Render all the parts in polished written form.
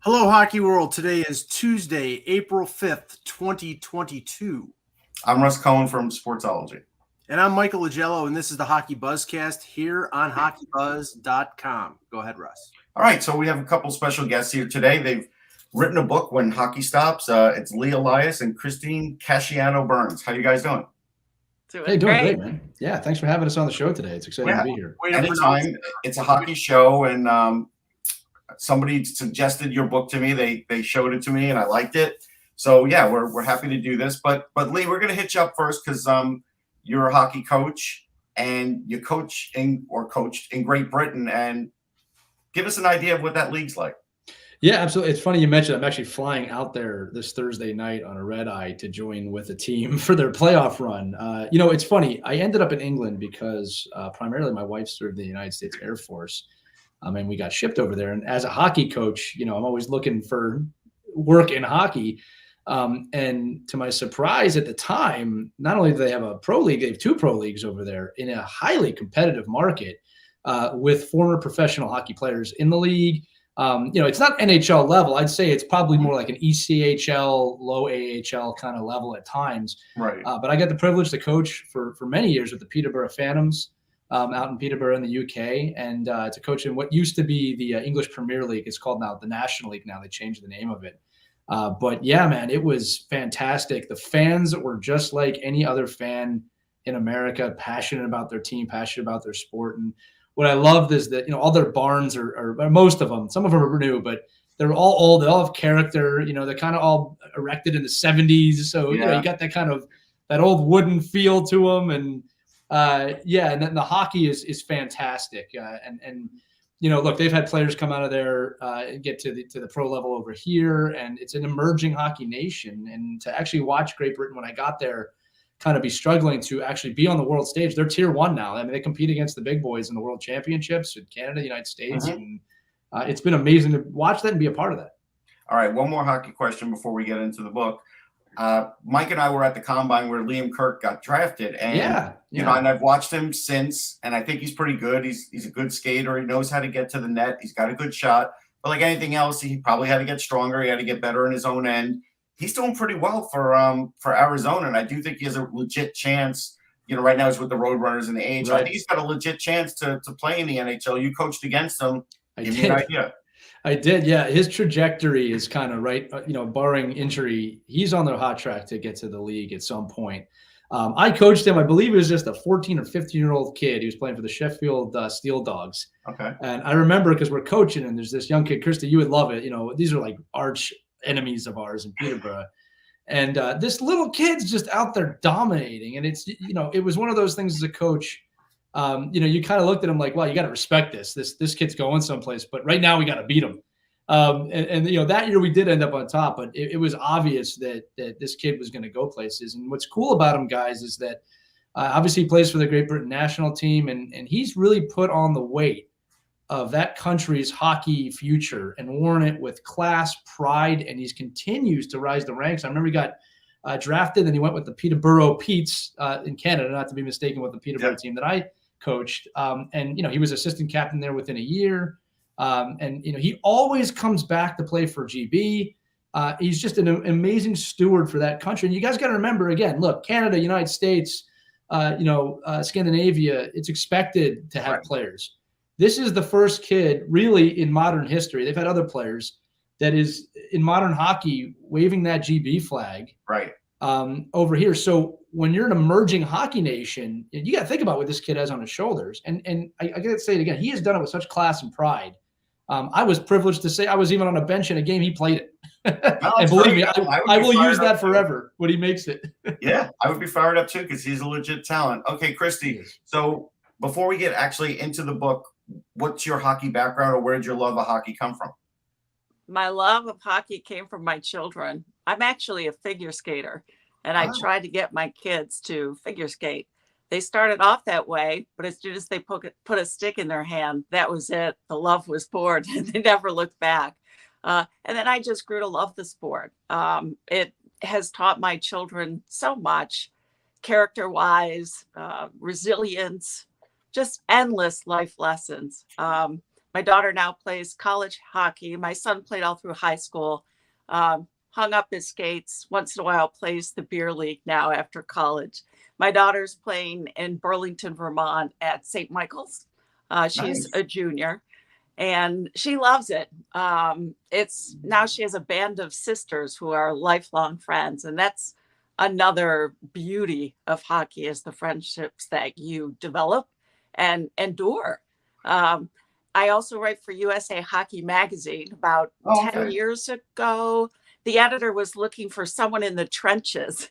Hello, Hockey World. Today is Tuesday, April 5th, 2022. I'm Russ Cohen from Sportsology. And I'm Michael Lagello, and this is the Hockey Buzzcast here on HockeyBuzz.com. Go ahead, Russ. All right, so we have a couple special guests here today. They've written a book, When Hockey Stops. It's Lee Elias and Christine Casciano-Burns. How you guys doing? Doing great, man. Yeah, thanks for having us on the show today. It's exciting to be here. Anytime. It's a hockey show, and somebody suggested your book to me. They showed it to me, and I liked it. So yeah, we're happy to do this. But Lee, we're going to hit you up first because you're a hockey coach and you coached in Great Britain, and give us an idea of what that league's like. Yeah, absolutely. It's funny you mentioned I'm actually flying out there this Thursday night on a red eye to join with a team for their playoff run. It's funny. I ended up in England because primarily my wife served the United States Air Force. And we got shipped over there. And as a hockey coach, I'm always looking for work in hockey. And to my surprise at the time, not only do they have a pro league, they have two pro leagues over there in a highly competitive market with former professional hockey players in the league. It's not NHL level. I'd say it's probably more like an ECHL, low AHL kind of level at times. Right. But I got the privilege to coach for many years with the Peterborough Phantoms out in Peterborough in the UK, and to coach in what used to be the English Premier League. It's called now the National League now. They changed the name of it. But yeah, man, it was fantastic. The fans were just like any other fan in America, passionate about their team, passionate about their sport. And what I loved is that, all their barns are most of them, some of them are new, but they're all old. They all have character. They're kind of all erected in the 70s. So, you got that kind of that old wooden feel to them. And and then the hockey is fantastic. Look, they've had players come out of there and get to the pro level over here, and it's an emerging hockey nation. And to actually watch Great Britain when I got there kind of be struggling to actually be on the world stage. They're tier one now. I mean, they compete against the big boys in the world championships in Canada, United States. And it's been amazing to watch that and be a part of that. All right. One more hockey question before we get into the book. Mike and I were at the combine where Liam Kirk got drafted, and and I've watched him since, and I think he's pretty good. He's a good skater. He knows how to get to the net. He's got a good shot. But like anything else, he probably had to get stronger. He had to get better in his own end. He's doing pretty well for Arizona, and I do think he has a legit chance. Right now he's with the Roadrunners in the AHL. Right. I think he's got a legit chance to play in the NHL. You coached against him. Give me an idea. I did, yeah. His trajectory is kind of right, barring injury. He's on the hot track to get to the league at some point. I coached him. I believe he was just a 14 or 15-year-old kid. He was playing for the Sheffield Steel Dogs. Okay. And I remember because we're coaching, and there's this young kid, Christy, you would love it. These are like arch enemies of ours in Peterborough. And this little kid's just out there dominating. And it's, it was one of those things as a coach. You kind of looked at him like, well, you got to respect this kid's going someplace, but right now we got to beat him. That year we did end up on top, but it was obvious that this kid was going to go places. And what's cool about him, guys, is that obviously he plays for the Great Britain national team, and he's really put on the weight of that country's hockey future and worn it with class, pride, and he continues to rise the ranks. I remember he got drafted, and he went with the Peterborough Petes in Canada, not to be mistaken with the Peterborough team that I coached. He was assistant captain there within a year. He always comes back to play for GB. He's just an amazing steward for that country. And you guys got to remember, again, look, Canada, United States, Scandinavia, it's expected to have players. This is the first kid really in modern history. They've had other players that is in modern hockey waving that GB flag over here. So when you're an emerging hockey nation, you got to think about what this kid has on his shoulders. And I got to say it again, he has done it with such class and pride. I was privileged to say I was even on a bench in a game he played it. And believe me, I will use that forever when he makes it. Yeah, I would be fired up too because he's a legit talent. Okay, Christy, so before we get actually into the book, what's your hockey background, or where did your love of hockey come from? My love of hockey came from my children. I'm actually a figure skater, and I tried to get my kids to figure skate. They started off that way, but as soon as they put a stick in their hand, that was it. The love was poured, and they never looked back. And then I just grew to love the sport. It has taught my children so much, character-wise, resilience, just endless life lessons. My daughter now plays college hockey. My son played all through high school, hung up his skates. Once in a while plays the beer league now after college. My daughter's playing in Burlington, Vermont at St. Michael's. She's a junior and she loves it. It's now she has a band of sisters who are lifelong friends. And that's another beauty of hockey, is the friendships that you develop and endure. I also write for USA Hockey Magazine. About 10 years ago, the editor was looking for someone in the trenches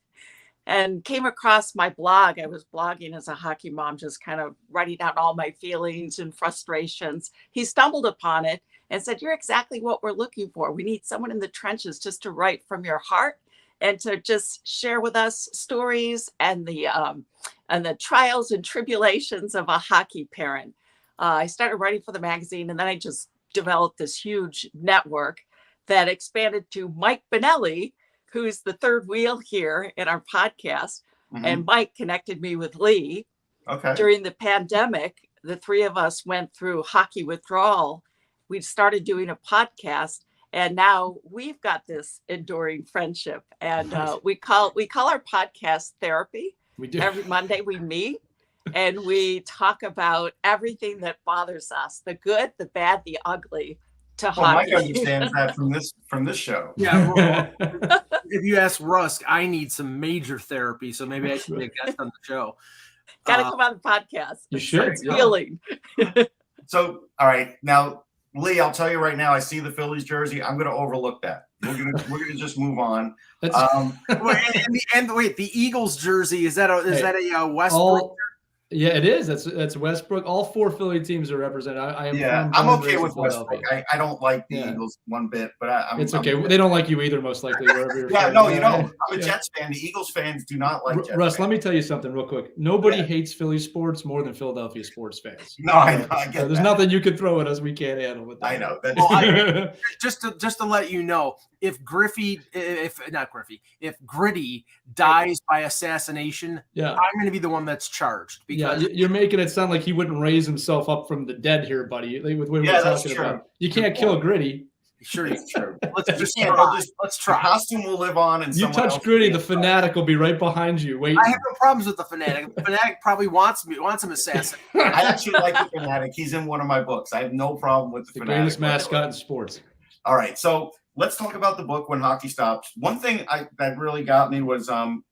and came across my blog. I was blogging as a hockey mom, just kind of writing out all my feelings and frustrations. He stumbled upon it and said, "You're exactly what we're looking for. We need someone in the trenches just to write from your heart and to just share with us stories and the trials and tribulations of a hockey parent." I started writing for the magazine, and then I just developed this huge network that expanded to Mike Benelli, who's the third wheel here in our podcast. And Mike connected me with Lee. During the pandemic, the three of us went through hockey withdrawal. We started doing a podcast, and now we've got this enduring friendship. And we call our podcast therapy. We do. Every Monday we meet and we talk about everything that bothers us, the good, the bad, the ugly. Mike understands that from this show. Yeah. If you ask Rusk, I need some major therapy, so maybe I should be a guest on the show. Got to come on the podcast. You should. It's healing. So, all right, now Lee, I'll tell you right now, I see the Phillies jersey. I'm going to overlook that. We're gonna just move on. Wait, the Eagles jersey, is that a Westbrook? Yeah, it is. That's Westbrook. All four Philly teams are represented. I'm okay with Westbrook. I don't like the Eagles one bit, but it's okay. They don't like you either, most likely. Wherever you're from. No, you don't. I'm a Jets fan. The Eagles fans do not like Jets. Russ, let me tell you something real quick. Nobody hates Philly sports more than Philadelphia sports fans. No, I get that. There's nothing you can throw at us we can't handle with that. I know. Just to let you know, if Gritty dies by assassination, I'm going to be the one that's charged. Because you're making it sound like he wouldn't raise himself up from the dead here, buddy. With what we're talking about, you can't kill Gritty. Sure, it's true. Let's try. The costume will live on, and you touch Gritty, the fanatic will be right behind you. Wait, I have no problems with the fanatic. The fanatic probably wants him assassinated. I actually like the fanatic. He's in one of my books. I have no problem with the fanatic. Greatest mascot in sports. All right, so let's talk about the book, When Hockey Stops. One thing that really got me was, and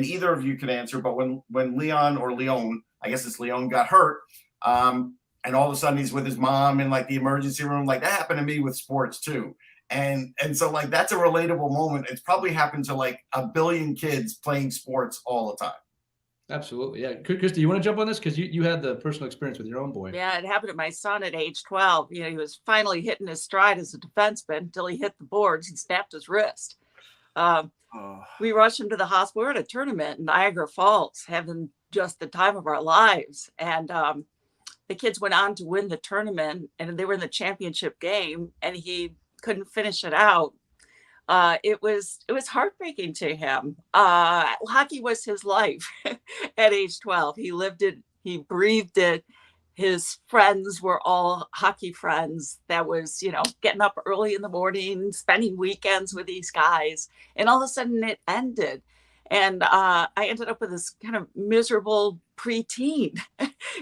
either of you can answer, but when Leon, I guess it's Leon, got hurt, and all of a sudden he's with his mom in like the emergency room, like that happened to me with sports too. And so like that's a relatable moment. It's probably happened to like a billion kids playing sports all the time. Absolutely. Yeah. Christy, you want to jump on this? Because you had the personal experience with your own boy. Yeah, it happened to my son at age 12. He was finally hitting his stride as a defenseman until he hit the boards and snapped his wrist. We rushed him to the hospital. We were at a tournament in Niagara Falls, having just the time of our lives. And the kids went on to win the tournament, and they were in the championship game, and he couldn't finish it out. It was heartbreaking to him. Hockey was his life at age 12. He lived it. He breathed it. His friends were all hockey friends. That was, getting up early in the morning, spending weekends with these guys. And all of a sudden it ended. And I ended up with this kind of miserable preteen.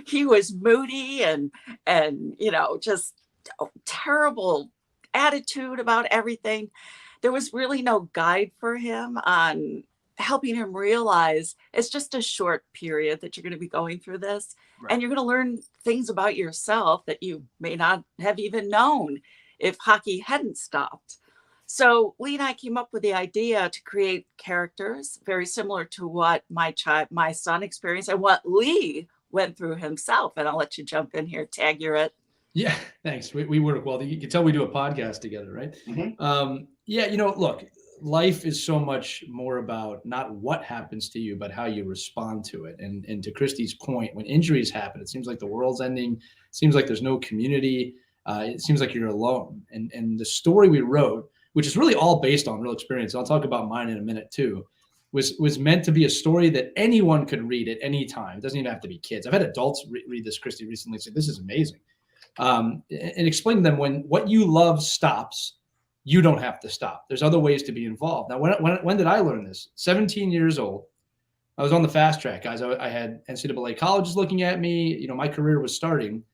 He was moody and just terrible attitude about everything. There was really no guide for him on helping him realize it's just a short period that you're going to be going through this. Right. And you're going to learn things about yourself that you may not have even known if hockey hadn't stopped. So Lee and I came up with the idea to create characters very similar to what my son experienced and what Lee went through himself. And I'll let you jump in here, Tag, you're it. Yeah, thanks. We work well. You can tell we do a podcast together, right? Mm-hmm. Look, life is so much more about not what happens to you, but how you respond to it. And to Christy's point, when injuries happen, it seems like the world's ending. It seems like there's no community. It seems like you're alone. And the story we wrote, which is really all based on real experience, I'll talk about mine in a minute too, was meant to be a story that anyone could read at any time. It doesn't even have to be kids. I've had adults read this, Christy, recently, say, this is amazing. And explain to them when what you love stops, you don't have to stop. There's other ways to be involved. Now, when did I learn this? 17 years old. I was on the fast track, guys. I had NCAA colleges looking at me. My career was starting.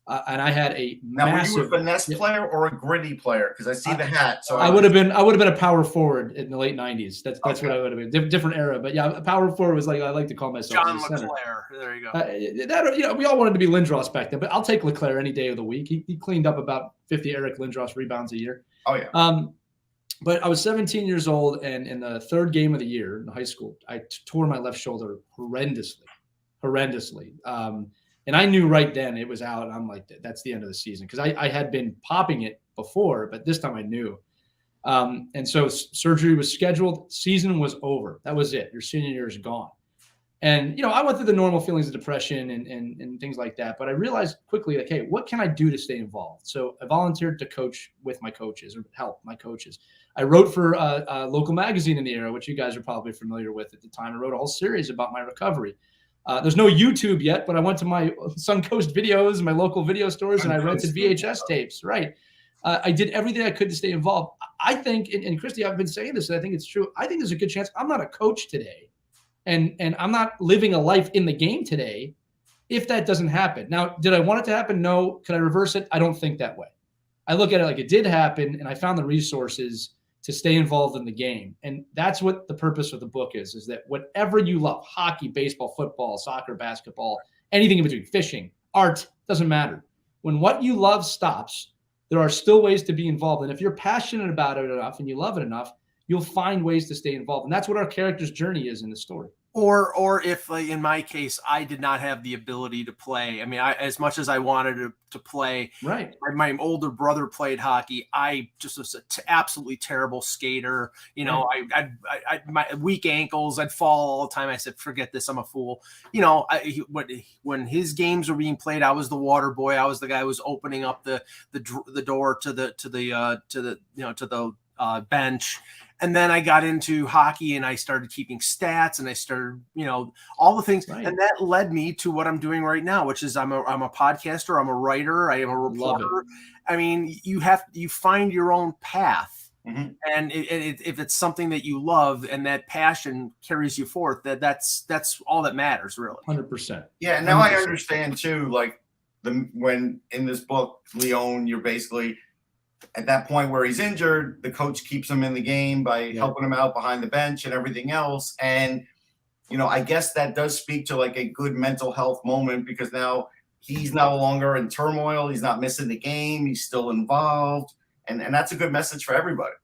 And I had a massive. Were you a finesse player or a gritty player? Because I see the hat. So I would have been a power forward in the late '90s. That's what I would have been. Different era, but yeah, a power forward was like I like to call myself. John LeClaire. There you go. We all wanted to be Lindros back then, but I'll take LeClaire any day of the week. He cleaned up about 50 Eric Lindros rebounds a year. Oh yeah. But I was 17 years old, and in the third game of the year in high school, I tore my left shoulder horrendously. And I knew right then it was out. And I'm like, that's the end of the season. Because I had been popping it before, but this time I knew. And so surgery was scheduled. Season was over. That was it. Your senior year is gone. And, I went through the normal feelings of depression and things like that. But I realized quickly, like, hey, what can I do to stay involved? So I volunteered to coach with my coaches or help my coaches. I wrote for a local magazine in the era, which you guys are probably familiar with at the time. I wrote a whole series about my recovery. There's no YouTube yet, but I went to my Suncoast videos, my local video stores, and I rented VHS tapes. Right. I did everything I could to stay involved. I think, and Christy, I've been saying this, and I think it's true. I think there's a good chance I'm not a coach today, and I'm not living a life in the game today if that doesn't happen. Now, did I want it to happen? No. Could I reverse it? I don't think that way. I look at it like it did happen, and I found the resources to stay involved in the game. And that's what the purpose of the book is that whatever you love, hockey, baseball, football, soccer, basketball, anything in between, fishing, art, doesn't matter. When what you love stops, there are still ways to be involved. And if you're passionate about it enough and you love it enough, you'll find ways to stay involved. And that's what our character's journey is in the story. Or if, like in my case, I did not have the ability to play. I mean, as much as I wanted to play, right? My older brother played hockey. I just was an absolutely terrible skater. I my weak ankles. I'd fall all the time. I said, "Forget this. I'm a fool." When his games were being played, I was the water boy. I was the guy who was opening up the door to the bench. And then I got into hockey and I started keeping stats and I started, all the things. Right. And that led me to what I'm doing right now, which is I'm a podcaster, I'm a writer, I am a reporter. I mean, you find your own path. Mm-hmm. And if it's something that you love and that passion carries you forth, that's all that matters, really. 100%. Yeah. Now 100%. I understand too, like when in this book, Leon, you're basically at that point where he's injured, the coach keeps him in the game by helping him out behind the bench and everything else. And, I guess that does speak to like a good mental health moment because now he's no longer in turmoil. He's not missing the game. He's still involved. And that's a good message for everybody.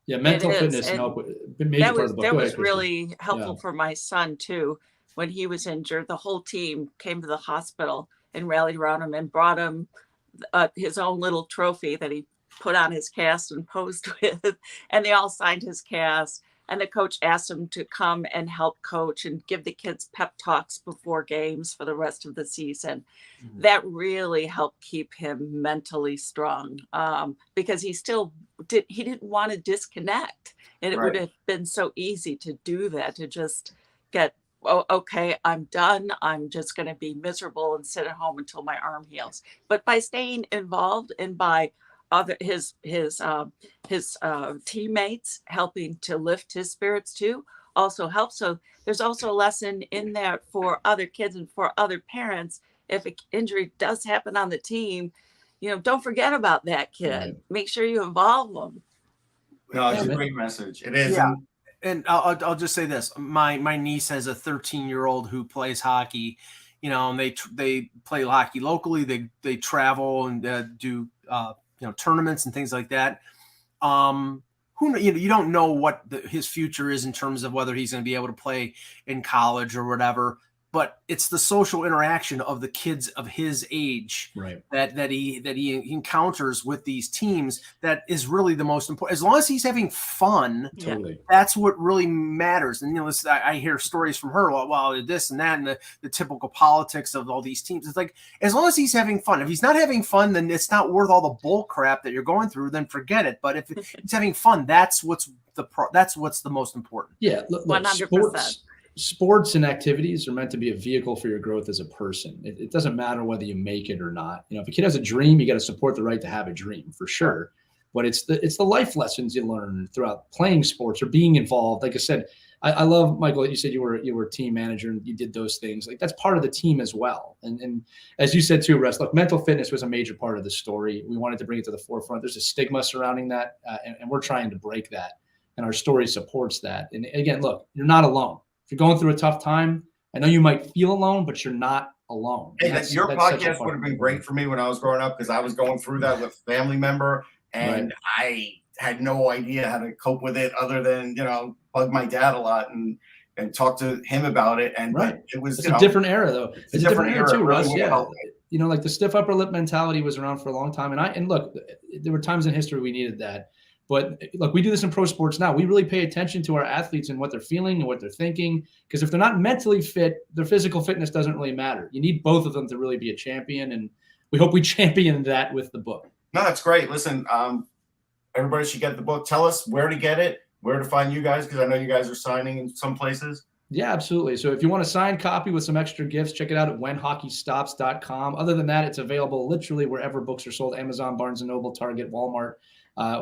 Yeah. Mental fitness and help. That was really helpful for my son too. When he was injured, the whole team came to the hospital and rallied around him and brought him his own little trophy that he put on his cast and posed with, and they all signed his cast. And the coach asked him to come and help coach and give the kids pep talks before games for the rest of the season. Mm-hmm. That really helped keep him mentally strong because he didn't want to disconnect. And it would have been so easy to do that, to just get, oh, okay, I'm done. I'm just going to be miserable and sit at home until my arm heals. But by staying involved and by his teammates helping to lift his spirits too also helps. So there's also a lesson in there for other kids and for other parents. If an injury does happen on the team, don't forget about that kid. Right. Make sure you involve them. No, it's a great message. It is. Yeah. And I'll just say this: my niece has a 13-year-old who plays hockey. And they play hockey locally. They travel and do tournaments and things like that. You don't know what his future is in terms of whether he's going to be able to play in college or whatever, but it's the social interaction of the kids of his age that he encounters with these teams that is really the most important. As long as he's having fun, that's what really matters. And I hear stories from her, well, this and that, and the typical politics of all these teams. It's like, as long as he's having fun. If he's not having fun, then it's not worth all the bull crap that you're going through. Then forget it. But if he's having fun, that's what's the most important. Yeah, 100%. sports and activities are meant to be a vehicle for your growth as a person. It doesn't matter whether you make it or not. If a kid has a dream, you got to support the right to have a dream for sure. But it's the life lessons you learn throughout playing sports or being involved. Like I said, I love, Michael, you said you were a team manager and you did those things. Like that's part of the team as well. And as you said too, Russ, look, mental fitness was a major part of the story. We wanted to bring it to the forefront. There's a stigma surrounding that, and we're trying to break that. And our story supports that. And again, look, you're not alone. If you're going through a tough time, I know you might feel alone, but you're not alone. Hey, your podcast would have been great for me when I was growing up because I was going through that with a family member, and I had no idea how to cope with it other than, bug my dad a lot and talk to him about it. And it was a different era, though. It's a different era too, Russ. Yeah. Like the stiff upper lip mentality was around for a long time. And look, there were times in history we needed that. But look, we do this in pro sports now. We really pay attention to our athletes and what they're feeling and what they're thinking. Because if they're not mentally fit, their physical fitness doesn't really matter. You need both of them to really be a champion. And we hope we champion that with the book. No, that's great. Listen, everybody should get the book. Tell us where to get it, where to find you guys, because I know you guys are signing in some places. Yeah, absolutely. So if you want a signed copy with some extra gifts, check it out at whenhockeystops.com. Other than that, it's available literally wherever books are sold: Amazon, Barnes & Noble, Target, Walmart.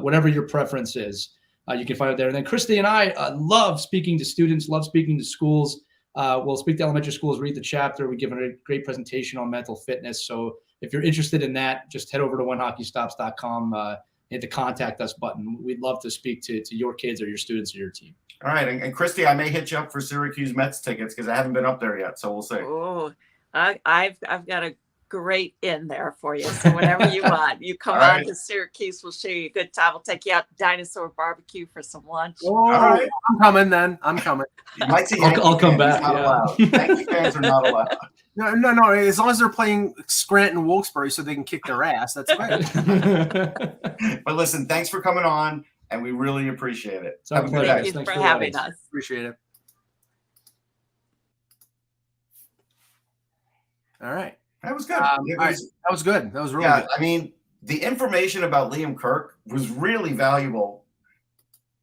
Whatever your preference is, you can find it there. And then Christy and I love speaking to students, love speaking to schools. We'll speak to elementary schools, read the chapter. We give a great presentation on mental fitness. So if you're interested in that, just head over to whenhockeystops.com, hit the contact us button. We'd love to speak to your kids or your students or your team. All right. And Christy, I may hit you up for Syracuse Mets tickets because I haven't been up there yet. So we'll see. Oh, I've got a great in there for you. So whenever you want, you come on to Syracuse. We'll show you a good time. We'll take you out to Dinosaur Barbecue for some lunch. All right. I'm coming then. I'm coming. I'll come back. Yankee fans are not allowed. No. As long as they're playing Scranton Wilkes-Barre so they can kick their ass, that's great. But listen, thanks for coming on, and we really appreciate it. Have a good day. Thank you for having us. Appreciate it. All right. That was good. That was good. That was really good. I mean, the information about Liam Kirk was really valuable.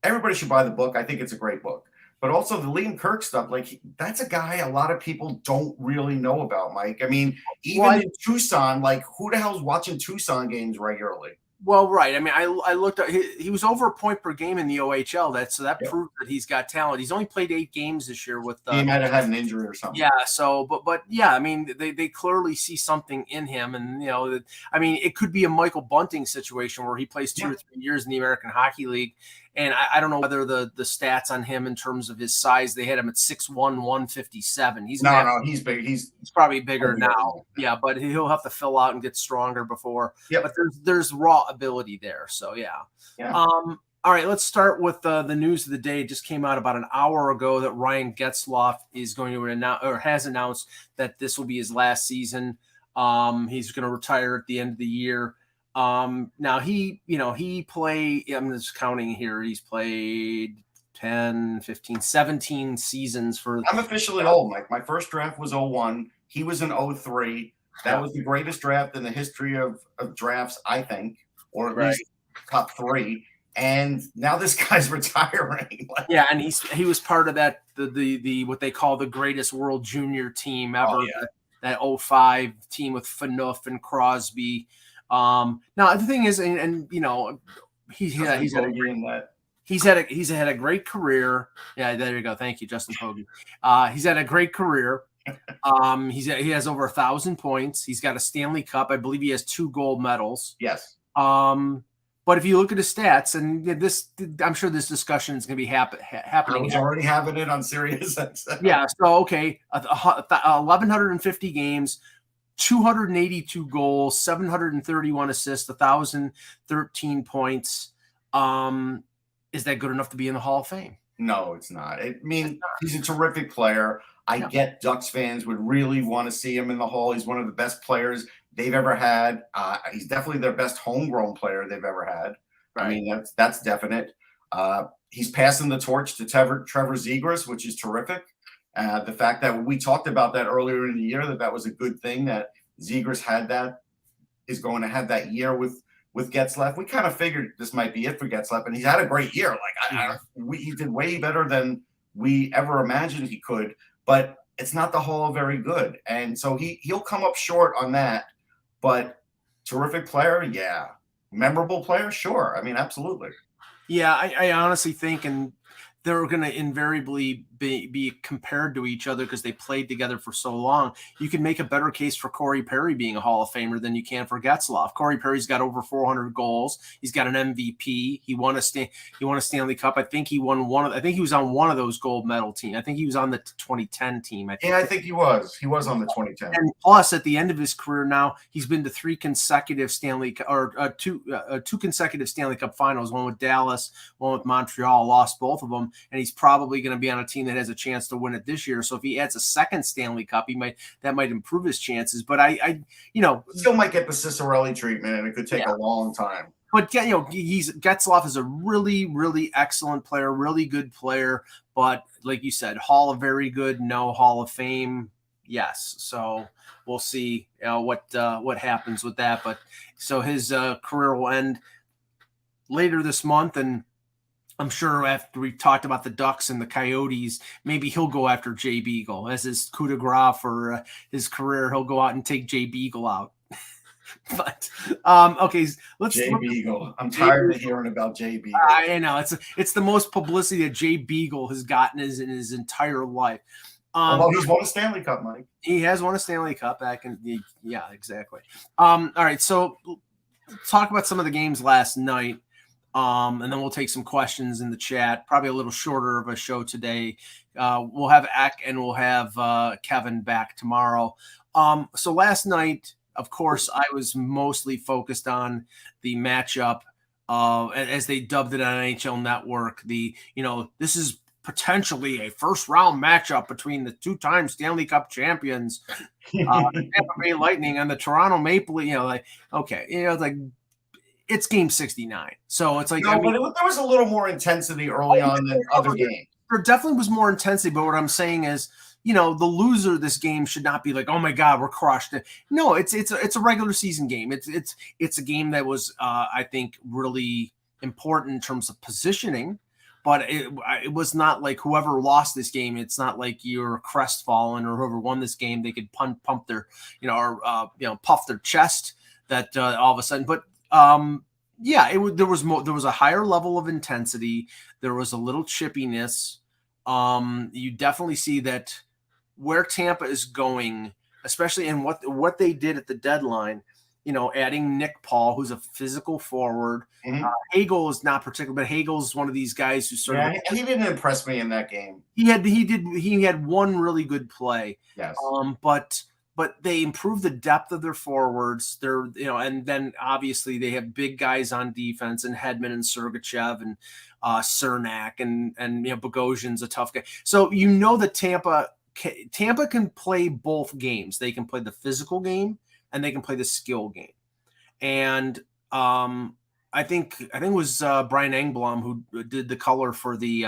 Everybody should buy the book. I think it's a great book. But also the Liam Kirk stuff, that's a guy a lot of people don't really know about, Mike. I mean, even in Tucson, who the hell's watching Tucson games regularly? Well, right. I mean, I looked at he was over a point per game in the OHL. That proved that he's got talent. He's only played 8 games this year with. He might have had an injury or something. Yeah. So, but yeah, I mean, they clearly see something in him, and I mean, it could be a Michael Bunting situation where he plays 2 or 3 years in the American Hockey League. And I don't know whether the stats on him in terms of his size, they had him at 6'1", 157. He's big. He's probably bigger now. Yeah, but he'll have to fill out and get stronger before. Yeah, but there's raw ability there. So yeah. All right, let's start with the news of the day. It just came out about an hour ago that Ryan Getzlaf is going to announce or has announced that this will be his last season. He's going to retire at the end of the year. Now he played, I'm just counting here. He's played 10, 15, 17 seasons for. I'm officially old, Mike. My first draft was 01. He was in 03. That was the greatest draft in the history of drafts, I think, or at least top 3. And now this guy's retiring. And he was part of that, the what they call the greatest world junior team ever. That 05 team with Phaneuf and Crosby. Now the thing is, he's had a great career. Yeah, there you go. Thank you, Justin Pogge. He's had a great career. He has over 1,000 points. He's got a Stanley Cup. I believe he has 2 gold medals. Yes. But if you look at his stats, and I'm sure this discussion is going to be happening. He's already having it on Sirius. Yeah. So 1,150 games. 282 goals, 731 assists, 1,013 points. Is that good enough to be in the Hall of Fame? No, it's not. He's a terrific player. I get Ducks fans would really want to see him in the Hall. He's one of the best players they've ever had. He's definitely their best homegrown player they've ever had. Right. I mean, that's definite. He's passing the torch to Trevor Zegras, which is terrific. The fact that we talked about that earlier in the year, that was a good thing that Zegras is going to have that year with Getzlaf. We kind of figured this might be it for Getzlaf, and he's had a great year. He did way better than we ever imagined he could, but it's not the Hall of Very Good. And so he'll come up short on that, but terrific player. Yeah. Memorable player. Sure. I mean, absolutely. Yeah. I honestly think, and they're going to invariably be compared to each other because they played together for so long. You can make a better case for Corey Perry being a Hall of Famer than you can for Getzlaf. Corey Perry's got over 400 goals. He's got an MVP. He won a Stanley Cup. I think he won I think he was on one of those gold medal teams. I think he was on the 2010 team. I think he was. He was on the 2010. And plus, at the end of his career now, he's been to two consecutive Stanley Cup finals. One with Dallas, one with Montreal. Lost both of them, and he's probably going to be on a team that has a chance to win it this year. So if he adds a second Stanley Cup, that might improve his chances. But I still might get the Cicerelli treatment, and it could take a long time. But Getzlaf is a really, really excellent player, really good player. But like you said, Hall of Very Good, no Hall of Fame, yes. So we'll see what happens with that. But so his career will end later this month, and I'm sure after we talked about the Ducks and the Coyotes, maybe he'll go after Jay Beagle as his coup de grace for his career. He'll go out and take Jay Beagle out. But okay, let's Jay Beagle. I'm tired of hearing about Jay Beagle. I know it's the most publicity that Jay Beagle has gotten in his entire life. Well, he's won a Stanley Cup, Mike. He has won a Stanley Cup back in exactly. All right, so talk about some of the games last night. And then we'll take some questions in the chat. Probably a little shorter of a show today. We'll have Eck and we'll have Kevin back tomorrow. So last night, of course, I was mostly focused on the matchup, as they dubbed it on NHL Network. This is potentially a first-round matchup between the two-time Stanley Cup champions, the Tampa Bay Lightning and the Toronto Maple Leafs. It's game 69. So it's like, there was a little more intensity early on than other games. There definitely was more intensity, but what I'm saying is, the loser of this game should not be like, oh my God, we're crushed. No, it's a regular season game. It's a game that was, I think, really important in terms of positioning, but it was not like whoever lost this game. It's not like you're crestfallen, or whoever won this game, they could pump their, puff their chest that all of a sudden, but there was a higher level of intensity. There was a little chippiness. You definitely see that where Tampa is going, especially in what they did at the deadline, adding Nick Paul, who's a physical forward. Mm-hmm. Hagel is not particular, but Hagel is one of these guys who he didn't impress me in that game. He had one really good play. Yes. But they improved the depth of their forwards. And then obviously they have big guys on defense, and Hedman and Sergachev and Cernak and Bogosian's a tough guy. So that Tampa can play both games. They can play the physical game and they can play the skill game. And I think it was Brian Engblom who did the color for the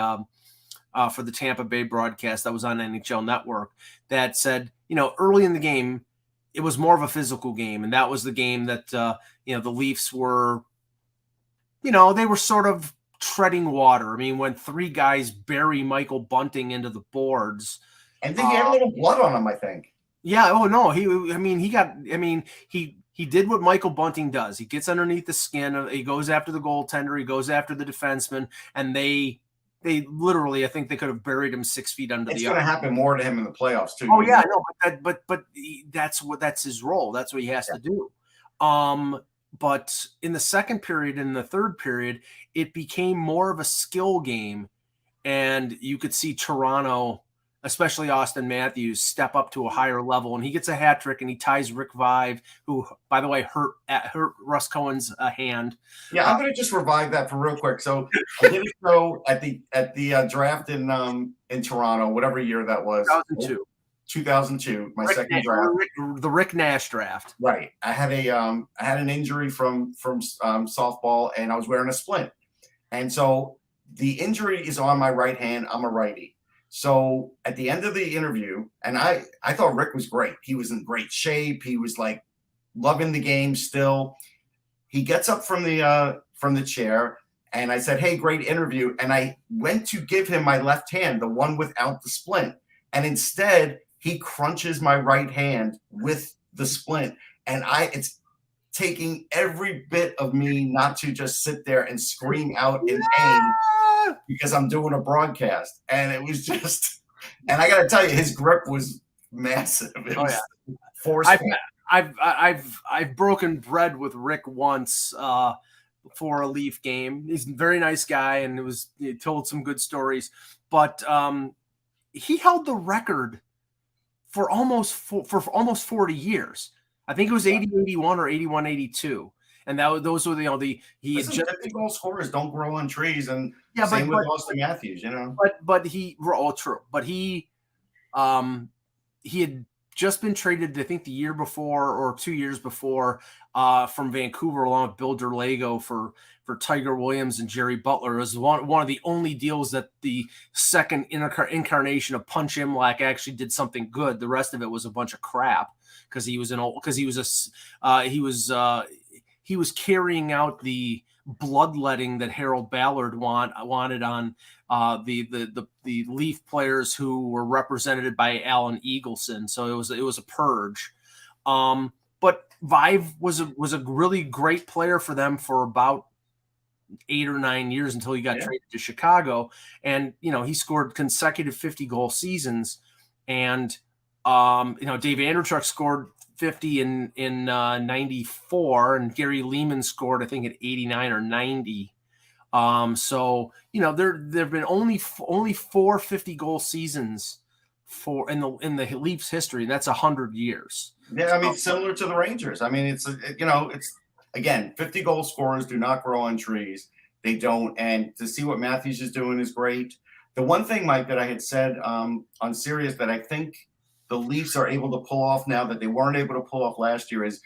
Tampa Bay broadcast that was on NHL Network that said, early in the game, it was more of a physical game. And that was the game that, the Leafs were, they were sort of treading water. I mean, when three guys bury Michael Bunting into the boards. And then he had a little blood on him, I think. Yeah. Oh, no. He did what Michael Bunting does. He gets underneath the skin. He goes after the goaltender. He goes after the defenseman. And they literally, I think they could have buried him 6 feet under the ice. It's going to happen more to him in the playoffs too. Oh yeah, no, but that's his role. That's what he has to do. But in the second period and the third period, it became more of a skill game, and you could see Toronto, especially Austin Matthews, step up to a higher level, and he gets a hat trick, and he ties Rick Vive, who, by the way, hurt Russ Cohen's hand. Yeah, I'm going to just revive that for real quick. So I did a show at the draft in Toronto, whatever year that was. 2002, my second draft. The Rick Nash draft. Right. I had an injury from softball, and I was wearing a splint, and so the injury is on my right hand. I'm a righty. So at the end of the interview, and I thought Rick was great. He was in great shape. He was like loving the game still. He gets up from the chair, And I said, hey, great interview. And I went to give him my left hand, the one without the splint. And instead, he crunches my right hand with the splint. And it's taking every bit of me not to just sit there and scream out in pain because I'm doing a broadcast. And it was just, and I got to tell you, his grip was massive. It was forceful. I've broken bread with Rick once for a Leaf game. He's a very nice guy, and he told some good stories. But he held the record for almost 40 years. I think it was 80-81 or 81-82. And those were the he had just 50 goal scorers don't grow on trees, and same with Austin Matthews, But he true. But he had just been traded, I think, the year before or 2 years before from Vancouver, along with Bill Derlago for Tiger Williams and Jerry Butler. It was one of the only deals that the second incarnation of Punch Imlach actually did something good. The rest of it was a bunch of crap because he was carrying out the bloodletting that Harold Ballard wanted on the Leaf players who were represented by Alan Eagleson. So it was a purge. But Vive was a really great player for them for about 8 or 9 years until he got traded to Chicago. And, he scored consecutive 50-goal seasons. And, Dave Andreychuk scored 50 in 94, and Gary Lehman scored, I think, at 89 or 90. So, there have been only 4 50-goal seasons in the Leafs history. And that's 100 years. Yeah, I mean, similar to the Rangers. I mean, it's again, 50-goal scorers do not grow on trees. They don't. And to see what Matthews is doing is great. The one thing, Mike, that I had said on Sirius that I think the Leafs are able to pull off now that they weren't able to pull off last year is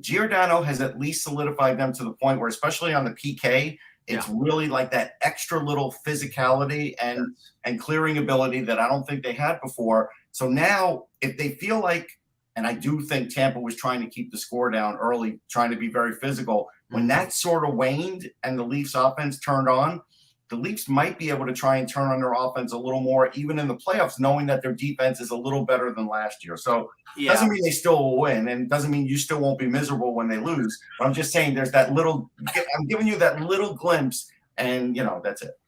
Giordano has at least solidified them to the point where, especially on the PK, it's really like that extra little physicality and clearing ability that I don't think they had before. So now if they feel like, and I do think Tampa was trying to keep the score down early, trying to be very physical. When that sort of waned and the Leafs offense turned on, the Leafs might be able to try and turn on their offense a little more, even in the playoffs, knowing that their defense is a little better than last year. So it doesn't mean they still will win, and doesn't mean you still won't be miserable when they lose. But I'm just saying there's that little – I'm giving you that little glimpse, and, that's it.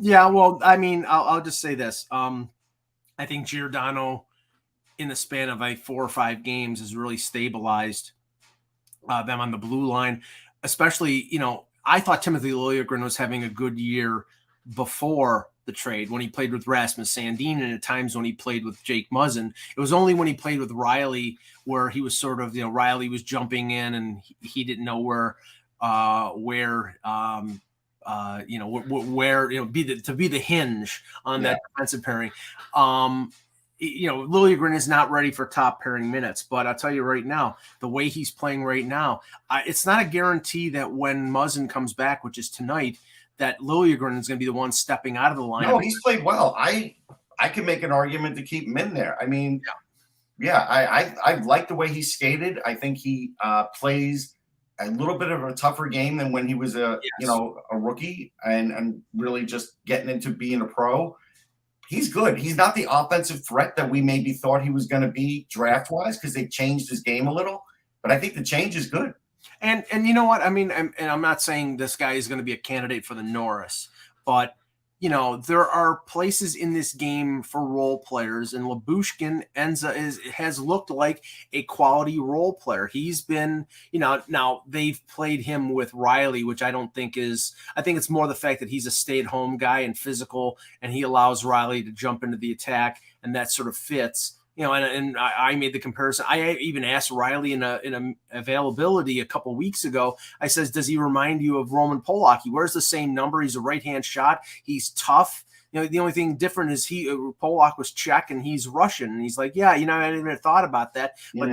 Yeah, well, I mean, I'll just say this. I think Giordano – in the span of 4 or 5 games has really stabilized them on the blue line, especially, I thought Timothy Liljegren was having a good year before the trade when he played with Rasmus Sandin and at times when he played with Jake Muzzin. It was only when he played with Riley where he was sort of, Riley was jumping in and he didn't know where to be the hinge on that defensive pairing. Liljegren is not ready for top pairing minutes, but I'll tell you right now, the way he's playing right now, it's not a guarantee that when Muzzin comes back, which is tonight, that Liljegren is going to be the one stepping out of the lineup. No, he's played well. I can make an argument to keep him in there. I mean, I like the way he skated. I think he plays a little bit of a tougher game than when he was a rookie and really just getting into being a pro. He's good. He's not the offensive threat that we maybe thought he was going to be draft-wise because they changed his game a little. But I think the change is good. And you know what? I mean, and I'm not saying this guy is going to be a candidate for the Norris, but there are places in this game for role players, and Lyubushkin has looked like a quality role player. He's been, now they've played him with Riley, which I don't think I think it's more the fact that he's a stay-at-home guy and physical, and he allows Riley to jump into the attack, and that sort of fits. And I made the comparison. I even asked Riley in a availability a couple weeks ago. I says, does he remind you of Roman Polak? He wears the same number. He's a right-hand shot. He's tough. The only thing different is Polak was Czech and he's Russian. And he's like, I didn't even thought about that. But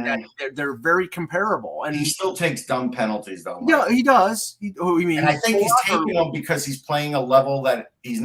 they're very comparable. And he still takes dumb penalties, though. Yeah, he does. And I think he's taking them because he's playing a level that he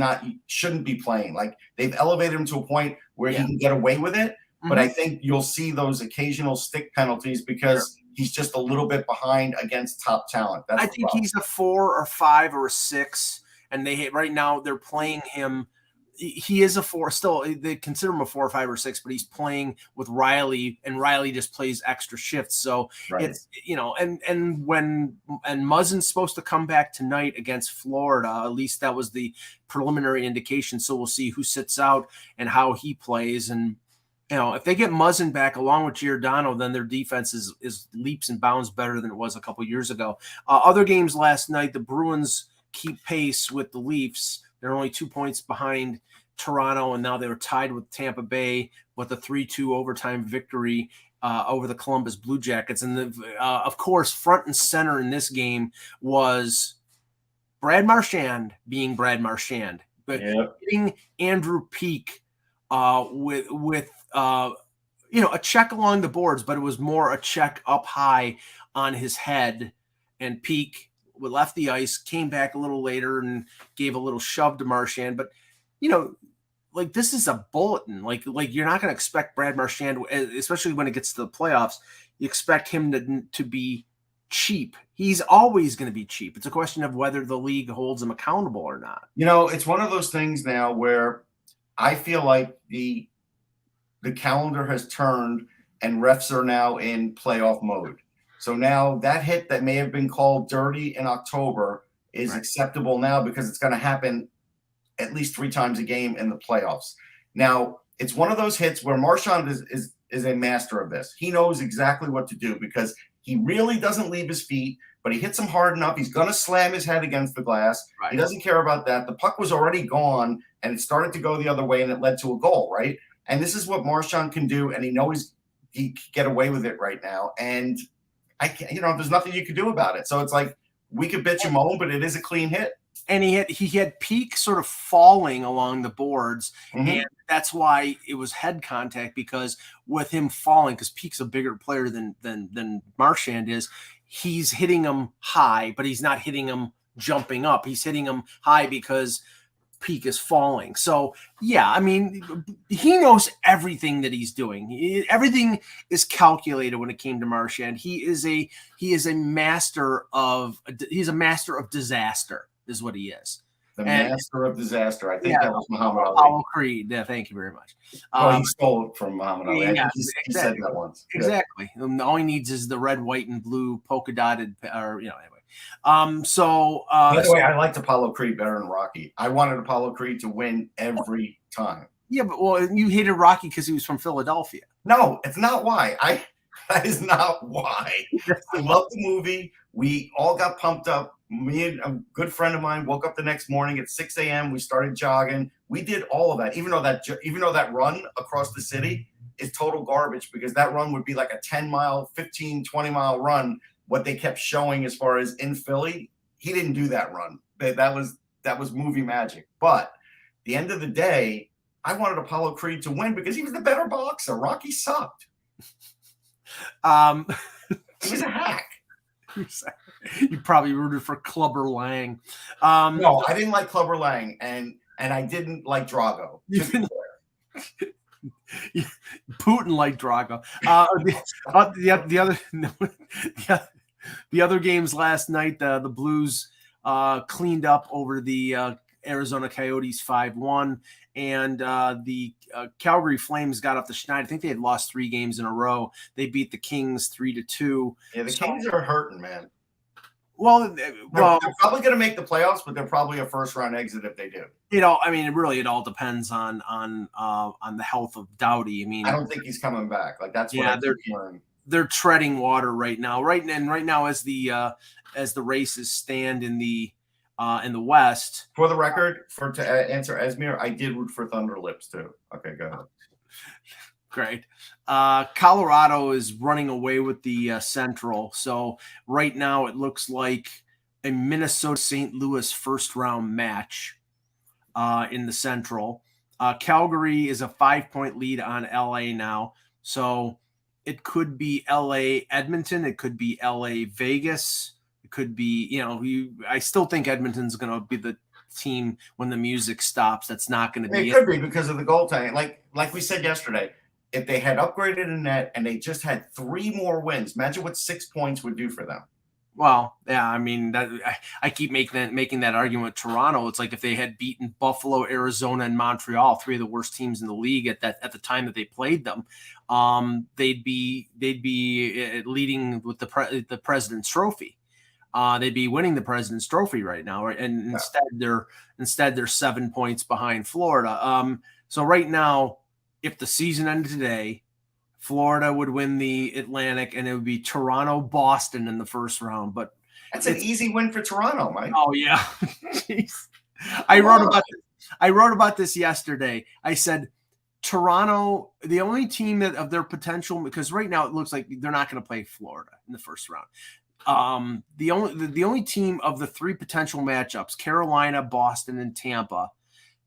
shouldn't be playing. Like, they've elevated him to a point where he can get away with it. But I think you'll see those occasional stick penalties because he's just a little bit behind against top talent. I think he's a 4 or 5 or a 6, and right now they're playing him. He is a 4 still. They consider him a 4 or 5 or 6, but he's playing with Riley, and Riley just plays extra shifts. So it's, and Muzzin's supposed to come back tonight against Florida. At least that was the preliminary indication. So we'll see who sits out and how he plays. And if they get Muzzin back along with Giordano, then their defense is leaps and bounds better than it was a couple years ago. Other games last night, the Bruins keep pace with the Leafs. They're only 2 points behind Toronto, and now they were tied with Tampa Bay with a 3-2 overtime victory over the Columbus Blue Jackets. And of course, front and center in this game was Brad Marchand being Brad Marchand, but hitting Andrew Peeke with a check along the boards, but it was more a check up high on his head, and Peeke left the ice, came back a little later and gave a little shove to Marchand. But, this is a bulletin. Like you're not going to expect Brad Marchand, especially when it gets to the playoffs, you expect him to be cheap. He's always going to be cheap. It's a question of whether the league holds him accountable or not. It's one of those things now where I feel like the calendar has turned and refs are now in playoff mode. So now that hit that may have been called dirty in October is acceptable now because it's going to happen at least 3 times a game in the playoffs. Now, it's one of those hits where Marchand is a master of this. He knows exactly what to do because he really doesn't leave his feet, but he hits him hard enough. He's going to slam his head against the glass. Right. He doesn't care about that. The puck was already gone, and it started to go the other way, and it led to a goal, right? And this is what Marchand can do, and he knows he can get away with it right now. And I can't, there's nothing you could do about it. So it's like we could bitch and moan, but it is a clean hit. And he had Peeke sort of falling along the boards, and that's why it was head contact, because with him falling, because Peake's a bigger player than Marchand is, he's hitting him high, but he's not hitting him jumping up. He's hitting him high because Peeke is falling. So yeah, he knows everything that he's doing. Everything is calculated when it came to Marchand. He's a master of disaster is what he is. Master of disaster. I think that was Muhammad Ali. Apollo Creed. Yeah, thank you very much. He stole it from Muhammad Ali. He said that once. Exactly. Yeah. All he needs is the red, white, and blue polka dotted, anyway. By the way, I liked Apollo Creed better than Rocky. I wanted Apollo Creed to win every time. Yeah, but you hated Rocky because he was from Philadelphia. No, it's not why. That is not why. I love the movie. We all got pumped up. Me and a good friend of mine woke up the next morning at 6 a.m. We started jogging. We did all of that, even though that run across the city is total garbage, because that run would be like a 10-mile, 15, 20-mile run. What they kept showing as far as in Philly, he didn't do that run. That was movie magic. But at the end of the day, I wanted Apollo Creed to win because he was the better boxer. Rocky sucked. He was a hack. You probably rooted for Clubber Lang. No, I didn't like Clubber Lang, and I didn't like Drago. Putin liked Drago. The other games last night, the Blues cleaned up over the Arizona Coyotes 5-1, and the Calgary Flames got off the schneid. I think they had lost 3 games in a row. They beat the Kings 3-2. Yeah, the Kings are hurting, man. Well, they're probably going to make the playoffs, but they're probably a first-round exit if they do. It all depends on the health of Doughty. I don't think he's coming back. Like that's what they're treading water right now. Right now, as the races stand in the West. For the record, to answer Esmir, I did root for Thunder Lips too. Okay, go ahead. Great. Colorado is running away with the Central. So right now it looks like a Minnesota-St. Louis first-round match in the Central. Calgary is a 5-point lead on LA now. So it could be LA Edmonton. It could be LA Vegas. It could be, I still think Edmonton's going to be the team when the music stops. That's not going to be it. Could be because of the goaltending. Like we said yesterday, if they had upgraded in net and they just had 3 more wins, imagine what 6 points would do for them. Well, yeah, I mean, I keep making that argument with Toronto. It's like if they had beaten Buffalo, Arizona, and Montreal, 3 of the worst teams in the league at the time that they played them, they'd be leading with the President's Trophy. They'd be winning the President's Trophy right now, right? And instead they're 7 points behind Florida. So right now, if the season ended today, Florida would win the Atlantic, and it would be Toronto-Boston in the first round. But that's an easy win for Toronto, Mike. Oh yeah, jeez. I wrote about this yesterday. I said Toronto, the only team that of their potential, because right now it looks like they're not going to play Florida in the first round. The only team of the 3 potential matchups, Carolina, Boston, and Tampa,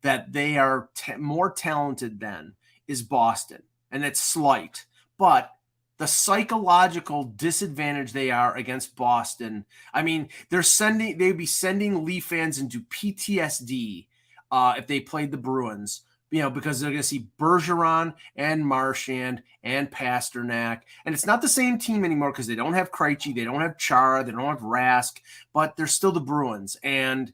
that they are more talented than is Boston. And it's slight, but the psychological disadvantage they are against Boston. I mean, they'd be sending Leaf fans into PTSD if they played the Bruins, because they're going to see Bergeron and Marchand and Pasternak. And it's not the same team anymore because they don't have Krejci, they don't have Chara, they don't have Rask, but they're still the Bruins. And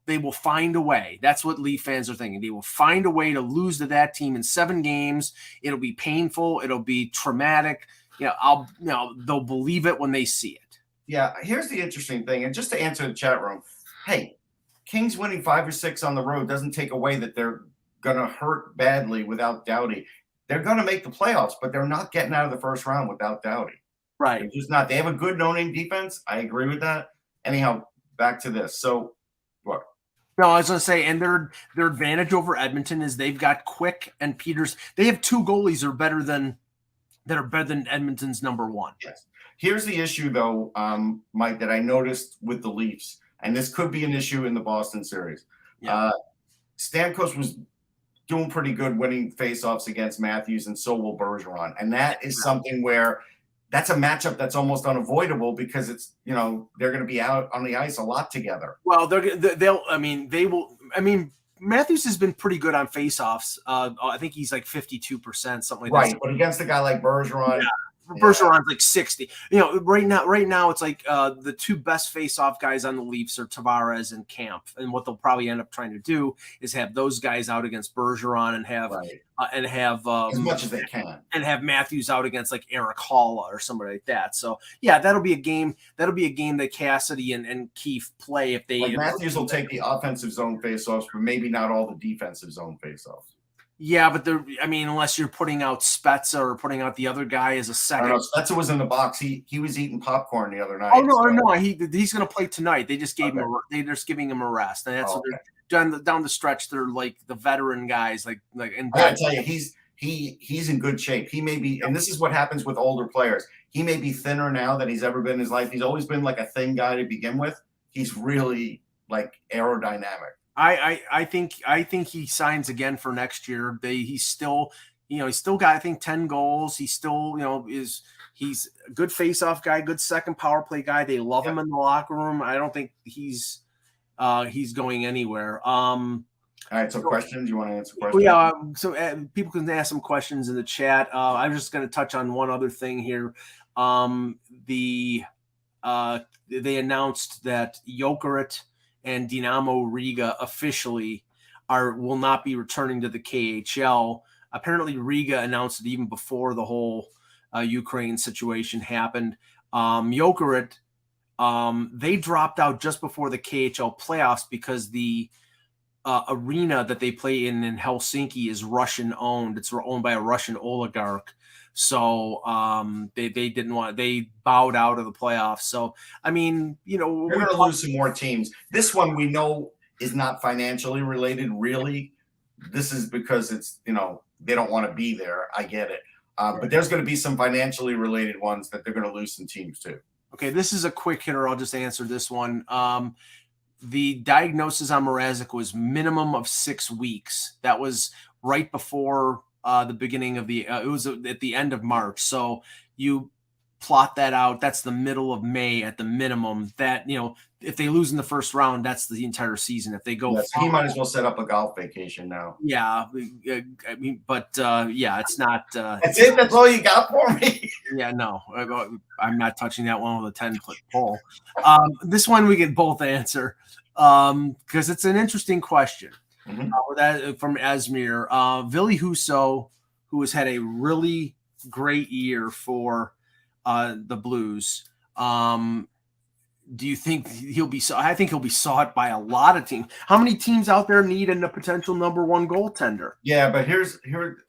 they will find a way. That's what Leaf fans are thinking. They will find a way to lose to that team in 7 games. It'll be painful. It'll be traumatic. They'll believe it when they see it. Yeah. Here's the interesting thing. And just to answer the chat room, hey, Kings winning 5 or 6 on the road doesn't take away that they're going to hurt badly without Doughty. They're going to make the playoffs, but they're not getting out of the first round without Doughty. Right. They're just not. They have a good no-name defense. I agree with that. Anyhow, back to this. So, what? No, I was going to say, and their advantage over Edmonton is they've got Quick and Peters. They have 2 goalies that are better than Edmonton's number 1. Yes. Here's the issue, though, Mike, that I noticed with the Leafs, and this could be an issue in the Boston series. Yeah. Stamkos was doing pretty good winning faceoffs against Matthews, and so will Bergeron. And that is something where that's a matchup that's almost unavoidable because it's, they're going to be out on the ice a lot together. Well, Matthews has been pretty good on faceoffs. I think he's like 52%, something like that. Right, but against a guy like Bergeron. Yeah. Bergeron's like 60. Right now it's like the 2 best face-off guys on the Leafs are Tavares and Camp. And what they'll probably end up trying to do is have those guys out against Bergeron and have as much as they can, and have Matthews out against like Eric Halla or somebody like that. So yeah, that'll be a game that Cassidy and Keefe play if they. Matthews will take the offensive zone face-offs, but maybe not all the defensive zone face-offs. Yeah, but unless you're putting out Spezza or putting out the other guy as a second. Spezza was in the box. He was eating popcorn the other night. Oh no, he's going to play tonight. They just gave him they're just giving him a rest, and that's what they're down the stretch. They're like the veteran guys, like. And I tell you, he's in good shape. He may be, and this is what happens with older players. He may be thinner now than he's ever been in his life. He's always been like a thin guy to begin with. He's really like aerodynamic. I think he signs again for next year. He's still got, I think, 10 goals. He's still, he's a good face-off guy, good second power play guy. They love him in the locker room. I don't think he's going anywhere. All right. So questions, you want to answer questions? Yeah. So people can ask some questions in the chat. I'm just going to touch on one other thing here. They announced that Jokerit and Dinamo Riga officially will not be returning to the KHL. Apparently, Riga announced it even before the whole Ukraine situation happened. Jokerit, they dropped out just before the KHL playoffs because the arena that they play in Helsinki is Russian owned. It's owned by a Russian oligarch. So they bowed out of the playoffs. So, we're going to lose some more teams. This one we know is not financially related, really. This is because it's, they don't want to be there. I get it. But there's going to be some financially related ones that they're going to lose some teams too. Okay, this is a quick hitter. I'll just answer this one. The diagnosis on Mrazek was minimum of 6 weeks. That was right before the beginning of it was at the end of March. So plot that out, that's the middle of May at the minimum. That, you know, if they lose in the first round, that's the entire season. If they go, so he might as well set up a golf vacation now. Yeah, I mean, but yeah, it's not. That's it. That's all you got for me. Yeah, no, I'm not touching that one with a 10-foot pole. This one we can both answer because it's an interesting question. That from Esmir, Ville Husso, who has had a really great year for the Blues. Do you think he'll be? I think he'll be sought by a lot of teams. How many teams out there need a potential number one goaltender? Yeah, but here's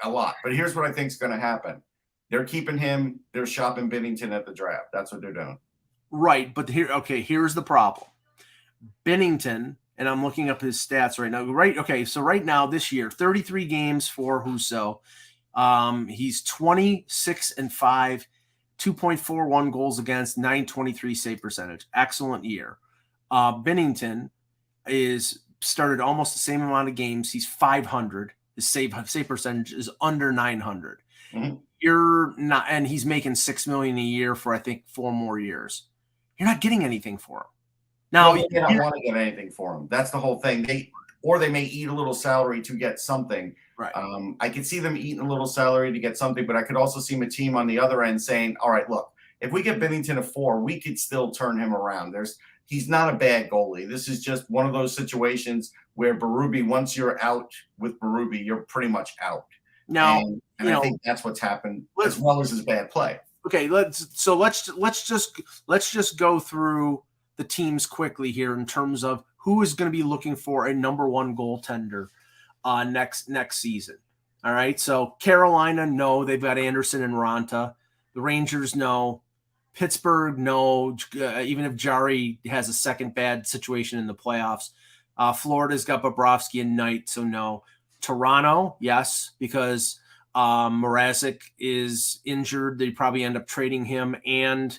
a lot. But here's what I think is going to happen. They're keeping him. They're shopping Binnington at the draft. That's what they're doing. Right, but here's the problem. Binnington, and I'm looking up his stats right now. Right, okay, so right now this year, 33 games for Husso. He's 26-5. 2.41 goals against, 923 save percentage. Excellent year. Binnington is started almost the same amount of games. He's 500. His save percentage is under 900. You're not, and he's making $6 million a year for I think 4 more years. You're not getting anything for him. Now they don't want to get anything for him. That's the whole thing. They may eat a little salary to get something. Right. I could see them eating a little salary to get something, but I could also see my team on the other end saying, all right, look, if we get Binnington a 4, we could still turn him around. He's not a bad goalie. This is just one of those situations where Berube, once you're out with Berube, you're pretty much out. Now, and I think that's what's happened, as well as his bad play. Okay, let's just go through the teams quickly here in terms of who is going to be looking for a number one goaltender next season. All right, so Carolina, no, they've got Anderson and Ranta. The Rangers, no. Pittsburgh, no. Even if Jari has a second bad situation in the playoffs. Florida's got Bobrovsky and Knight, so no. Toronto, yes, because Mrazek is injured. They probably end up trading him, and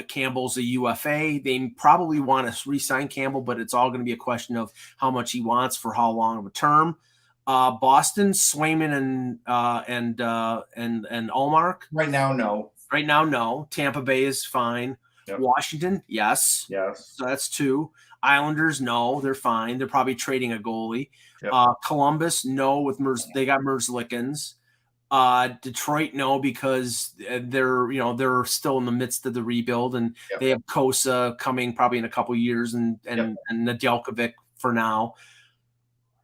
Campbell's a UFA. They probably want to re-sign Campbell, but it's all going to be a question of how much he wants for how long of a term. Boston, Swayman and Ullmark. Right now, no. Right now, no. Tampa Bay is fine. Yep. Washington, yes. So that's 2. Islanders, no. They're fine. They're probably trading a goalie. Yep. Columbus, no. With they got Merzlikins. Detroit, no, because they're still in the midst of the rebuild, and they have Kosa coming probably in a couple years, and Nedeljkovic for now.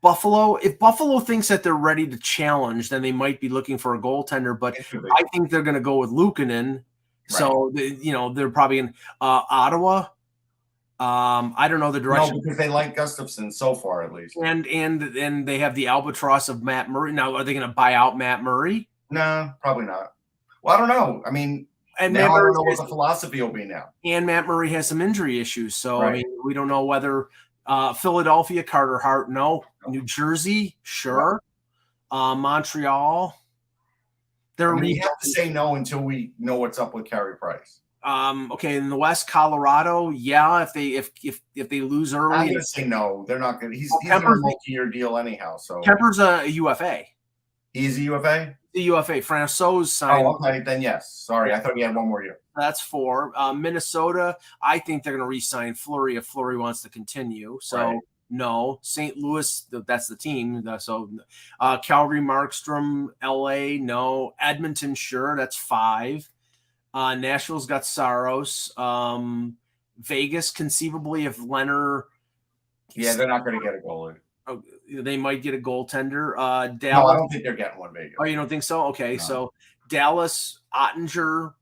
Buffalo, if Buffalo thinks that they're ready to challenge, then they might be looking for a goaltender, but I think they're going to go with Luukkonen. Right. So, they're probably in Ottawa. I don't know the direction. No, because they like Gustafsson so far, at least. And they have the albatross of Matt Murray. Now, are they going to buy out Matt Murray? No, probably not. Well, I don't know. I mean, and now I don't know what the philosophy will be now. And Matt Murray has some injury issues, so I mean, we don't know whether Philadelphia, Carter Hart, no. New Jersey, sure. Montreal, we have to say no until we know what's up with Carey Price. Okay, in the West, Colorado, yeah. If they lose early, I'm gonna say no. They're not gonna. He's on a multi-year deal anyhow. So Kemper's a UFA. He's a UFA. The UFA. Francois signed. Oh, okay. Then yes. Sorry, I thought he had one more year. That's 4. Minnesota, I think they're going to re-sign Fleury if Fleury wants to continue. So no. St. Louis, that's the team. So Calgary, Markstrom, LA, no. Edmonton, sure. That's 5. Nashville's got Saros. Vegas, conceivably, if Leonard. Yeah, they're not going to get a goalie. They might get a goaltender. Dallas. No, I don't think they're getting one. Vegas. Oh, you don't think so? Okay, so Dallas, Ottinger.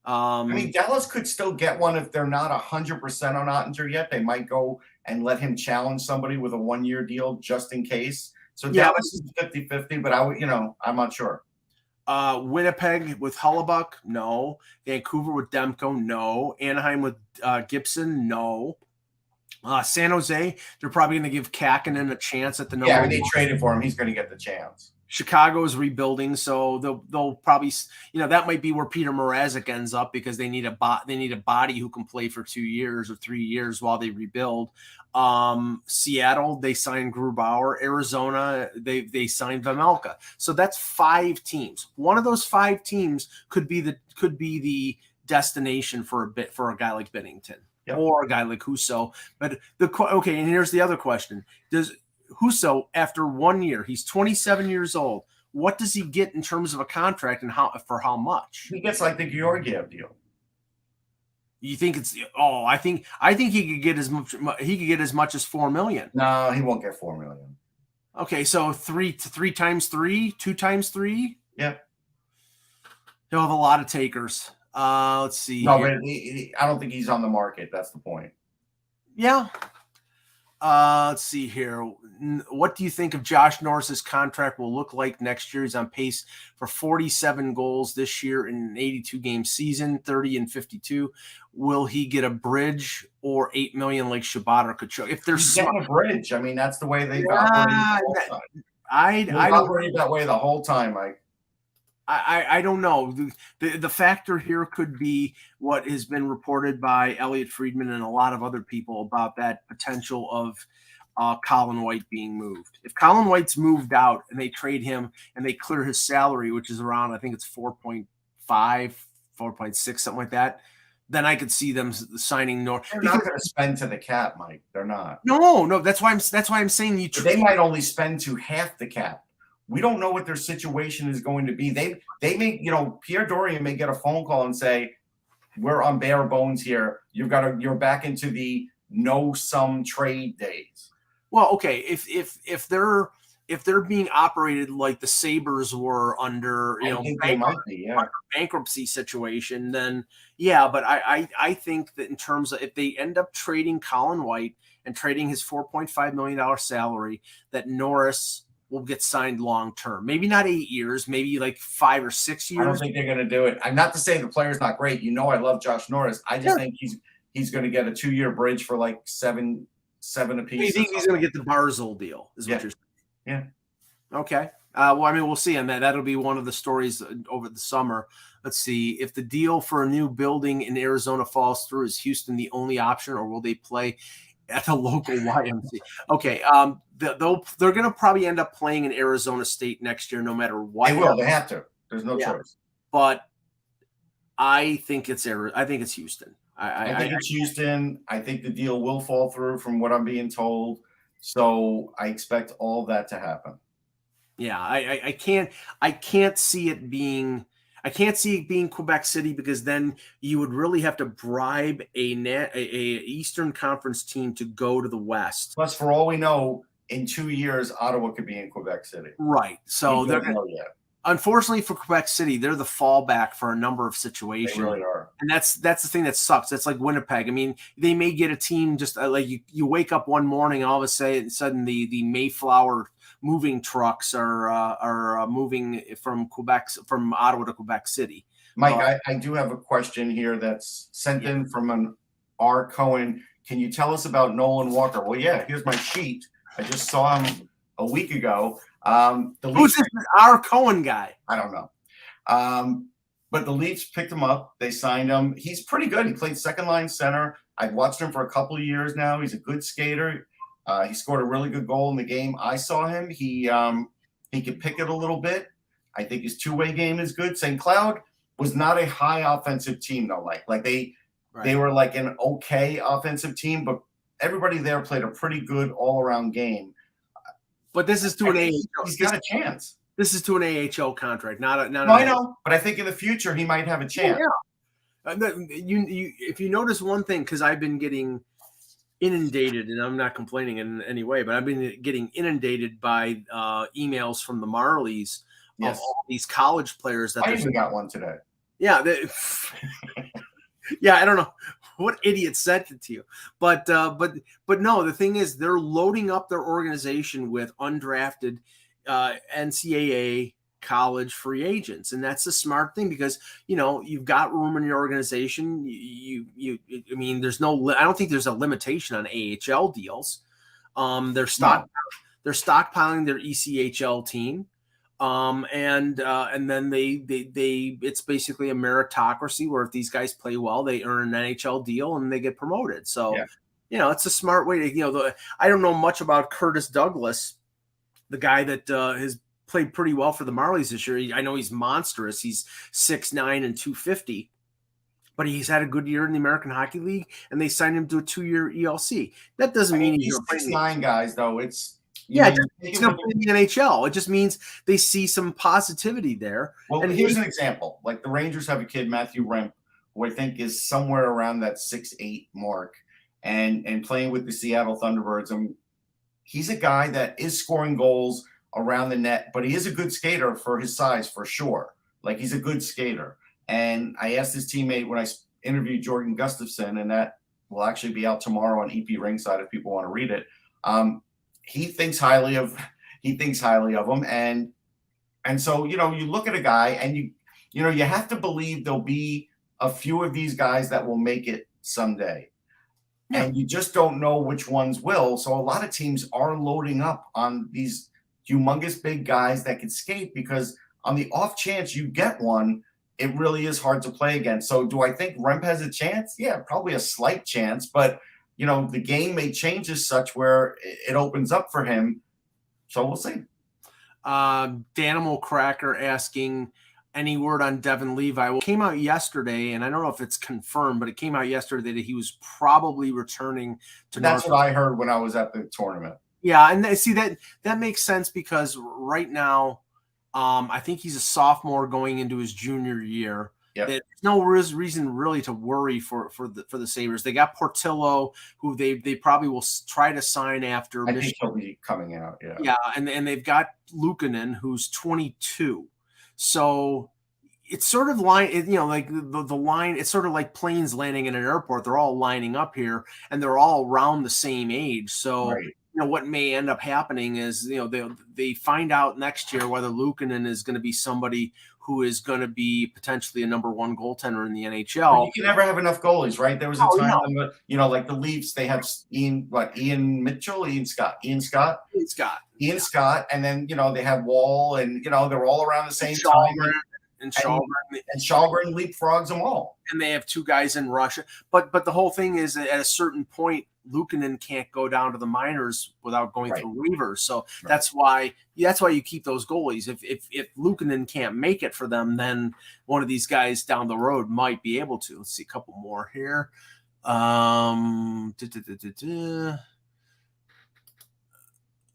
I mean, Dallas could still get one if they're not 100% on Ottinger yet. They might go and let him challenge somebody with a 1-year deal just in case. So Dallas is 50-50, but I'm not sure. Winnipeg with Hellebuyck, no. Vancouver with Demko, no. Anaheim with Gibson, no. San Jose, they're probably going to give Kakkonen a chance at the number. Yeah, they traded for him. He's going to get the chance. Chicago is rebuilding, so they'll probably, that might be where Peter Mrazek ends up because they need a body who can play for 2 years or 3 years while they rebuild. Seattle, they signed Grubauer. Arizona, they signed Vejmelka. So that's 5 teams. One of those 5 teams could be the destination for a guy like Binnington Yep. or a guy like Husso. But okay, and here's the other question: does Husso, after 1 year, he's 27 years old, what does he get in terms of a contract, and how much? He gets like the Georgiev deal. You think it's I think he could get as much as $4 million. No, he won't get $4 million. Okay, so 3 times 3, 2 times 3. Yeah, he'll have a lot of takers. Let's see. No, but I don't think he's on the market. That's the point. Yeah. Let's see here. What do you think of Josh Norris's contract will look like next year? He's on pace for 47 goals this year in an 82-game season, 30 and 52. Will he get a bridge or $8 million like Shabbat or Kachuk? If there's getting a bridge, I mean, that's the way they've operated. I operated that way the whole time, Mike. I don't know. The factor here could be what has been reported by Elliot Friedman and a lot of other people about that potential of Colin White being moved. If Colin White's moved out and they trade him and they clear his salary, which is around, I think it's 4.5, 4.6, something like that, then I could see them signing North. They're not going to spend to the cap, Mike. They're not. No. That's why I'm saying they might only spend to half the cap. We don't know what their situation is going to be. They may, Pierre Dorian may get a phone call and say, "We're on bare bones here. You're back into the no sum trade days." Well, okay, if they're being operated like the Sabres were under, bankruptcy situation, then yeah. But I think that in terms of if they end up trading Colin White and trading his $4.5 million salary, that Norris will get signed long term. Maybe not 8 years, maybe like 5 or 6 years. I don't think they're going to do it. I'm not to say the player's not great. I love Josh Norris. I just think he's going to get a 2-year bridge for like seven apiece. You think he's going to get the Barzal deal? Is what you're saying? Yeah. Okay. Well, I mean, we'll see on that. That'll be one of the stories over the summer. Let's see. If the deal for a new building in Arizona falls through, is Houston the only option, or will they play at the local YMCA? Okay. They're going to probably end up playing in Arizona State next year, no matter what. They will. They have to. There's no choice. But I think it's Houston. I think it's Houston. I think the deal will fall through, from what I'm being told. So I expect all that to happen. Yeah, I can't see it being Quebec City, because then you would really have to bribe a Eastern Conference team to go to the West. Plus, for all we know, in 2 years, Ottawa could be in Quebec City. Right. So unfortunately for Quebec City, they're the fallback for a number of situations. They really are. And that's the thing that sucks. That's like Winnipeg. I mean, they may get a team just like you wake up one morning and all of a sudden the Mayflower moving trucks are moving from Ottawa to Quebec City. Mike, I do have a question here that's sent in from an R. Cohen. Can you tell us about Nolan Walker? Well, yeah, here's my sheet. I just saw him a week ago. Who's this R. Cohen guy? I don't know. But the Leafs picked him up. They signed him. He's pretty good. He played second line center. I've watched him for a couple of years now. He's a good skater. He scored a really good goal in the game I saw him. He could pick it a little bit. I think his two-way game is good. St. Cloud was not a high offensive team though. Like they were like an okay offensive team, but everybody there played a pretty good all-around game. But this is to an AHL. He's got a chance. This is to an AHL contract, not. I know, but I think in the future he might have a chance. Yeah. If you notice one thing, because I've been getting inundated, and I'm not complaining in any way, but I've been getting inundated by emails from the Marlies of all these college players. I even got one today. Yeah. Yeah, I don't know what idiot sent it to you, but no, the thing is, they're loading up their organization with undrafted NCAA college free agents, and that's a smart thing, because you've got room in your organization. I mean, I don't think there's a limitation on AHL deals. They're stockpiling their ECHL team. And then they it's basically a meritocracy where if these guys play well, they earn an NHL deal and they get promoted. So, it's a smart way to, I don't know much about Curtis Douglas, the guy that has played pretty well for the Marlies this year. I know he's monstrous. He's 6'9" and 250. but he's had a good year in the American Hockey League, and they signed him to a 2-year ELC. That doesn't mean he's 6'9", guys, though. It's he's going to play in the NHL. It just means they see some positivity there. Well, and here's an example. Like the Rangers have a kid, Matthew Remp, who I think is somewhere around that 6'8" mark, and playing with the Seattle Thunderbirds. And he's a guy that is scoring goals around the net, but he is a good skater for his size, for sure. Like, he's a good skater. And I asked his teammate when I interviewed Jordan Gustafson, and that will actually be out tomorrow on EP Ringside if people want to read it. He thinks highly of him, and so you look at a guy, and you have to believe there'll be a few of these guys that will make it someday, and you just don't know which ones will. So a lot of teams are loading up on these humongous big guys that can skate, because on the off chance you get one, it really is hard to play against. So do I think Remp has a chance? Yeah, probably a slight chance, but the game may change as such where it opens up for him. So we'll see. Danimal Cracker asking, any word on Devin Levi? Well, it came out yesterday, and I don't know if it's confirmed, but it came out yesterday that he was probably returning to That's what I heard when I was at the tournament. Yeah, and see that makes sense, because right now, I think he's a sophomore going into his junior year. Yep. There's no reason really to worry for the Sabres. They got Portillo, who they probably will try to sign after. I think he'll be coming out. Yeah. Yeah, and they've got Luukkonen, who's 22. So it's sort of like the line. It's sort of like planes landing in an airport. They're all lining up here, and they're all around the same age. So. Right. What may end up happening is, they find out next year whether Luukkonen is going to be somebody who is going to be potentially a number one goaltender in the NHL. But you can never have enough goalies, right? There was a time when, like the Leafs, they have Ian Scott, and then they have Wall, and they're all around the same time. And Shalgren leapfrogs them all. And they have two guys in Russia. But the whole thing is that at a certain point, Luukkonen can't go down to the minors without going through waivers. So that's why you keep those goalies. If Luukkonen can't make it for them, then one of these guys down the road might be able to. Let's see a couple more here.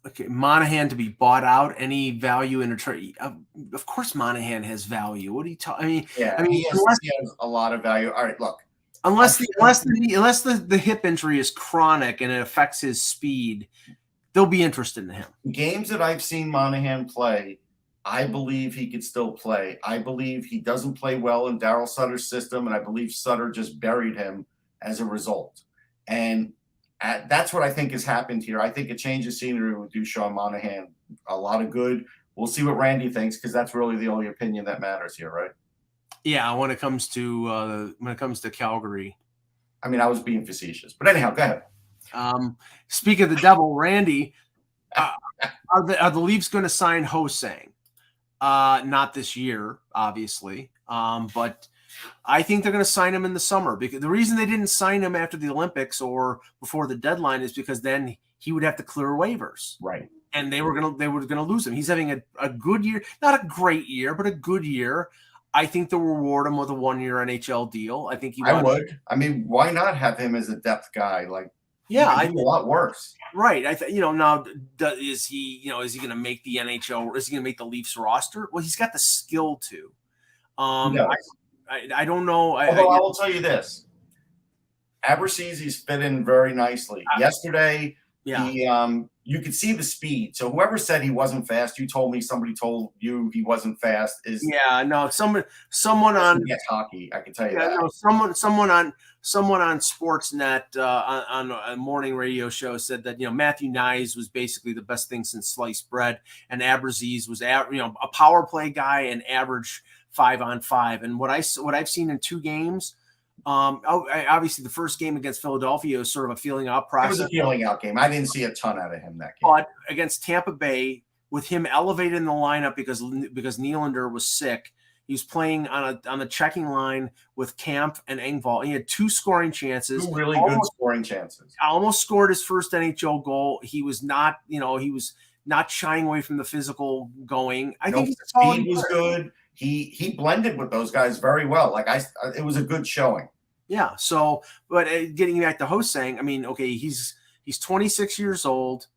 Okay, Monahan to be bought out. Any value in a trade? Of course, Monahan has value. What are you talking? He has a lot of value. All right, look. Unless the hip injury is chronic and it affects his speed, they'll be interested in him. Games that I've seen Monahan play, I believe he could still play. I believe he doesn't play well in Darryl Sutter's system, and I believe Sutter just buried him as a result. And that's what I think has happened here. I think a change of scenery would do Sean Monahan a lot of good. We'll see what Randy thinks, because that's really the only opinion that matters here, right? Yeah, when it comes to Calgary. I mean, I was being facetious, but anyhow, go ahead. Speak of the devil, Randy, are the Leafs going to sign Ho-Sang? Not this year, obviously, but I think they're going to sign him in the summer, because the reason they didn't sign him after the Olympics or before the deadline is because then he would have to clear waivers, right? And they were going to lose him. He's having a good year, not a great year, but a good year. I think they'll reward him with a 1-year NHL deal. I think I would. I mean, why not have him as a depth guy? Like, I do a lot worse. Right. Now is he going to make the NHL, or is he going to make the Leafs roster? Well, he's got the skill to. I don't know. Although I will tell you this, Abruzzesi's fit in very nicely. Yesterday, you could see the speed. So whoever said he wasn't fast, somebody told you he wasn't fast. Someone on hockey, I can tell you that. No, someone on Sportsnet on a morning radio show said that Matthew Nyes was basically the best thing since sliced bread, and Abruzzese was a power play guy and average 5-on-5. And what I've seen in 2 games. Obviously, the first game against Philadelphia was sort of a feeling out process. It was a feeling out game. I didn't see a ton out of him that game. But against Tampa Bay, with him elevated in the lineup because Nylander was sick, he was playing on the checking line with Kampf and Engvall. He had 2 scoring chances. 2 really good scoring chances. Almost scored his first NHL goal. He was not shying away from the physical going. I think his speed was good. he blended with those guys very well. Like it was a good showing. Yeah. So, but getting back to host saying, I mean, okay, he's 26 years old.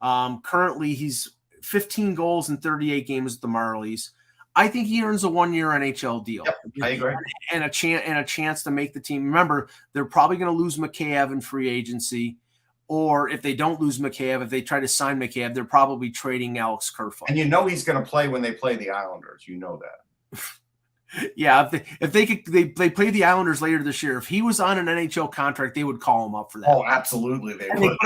Currently, he's 15 goals in 38 games with the Marlies. I think he earns a 1-year NHL deal. Yep, I agree. And a chance to make the team. Remember, they're probably going to lose McCabe in free agency. Or if they don't lose McCabe, if they try to sign McCabe, they're probably trading Alex Kerfoot. And you know he's going to play when they play the Islanders. You know that. Yeah, if they play the Islanders later this year. If he was on an NHL contract, they would call him up for that. Oh, absolutely, they would.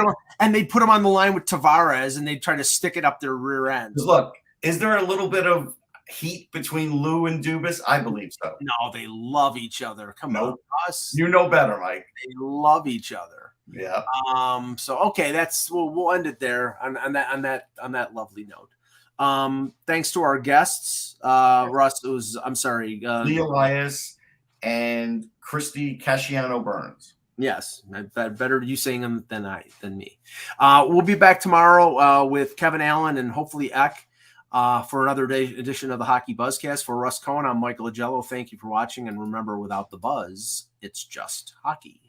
They'd put him on the line with Tavares, and they'd try to stick it up their rear end. Look, is there a little bit of heat between Lou and Dubas? I believe so. No, they love each other. Come on, us. You know better, Mike. They love each other. Yeah. So okay, we'll end it there on that lovely note. Thanks to our guests, Russ. Lee Elias and Christy Casciano Burns. Yes, better you saying them than me. We'll be back tomorrow with Kevin Allen and hopefully Eck for another edition of the Hockey Buzzcast. For Russ Cohen, I'm Michael Agello. Thank you for watching, and remember, without the buzz, it's just hockey.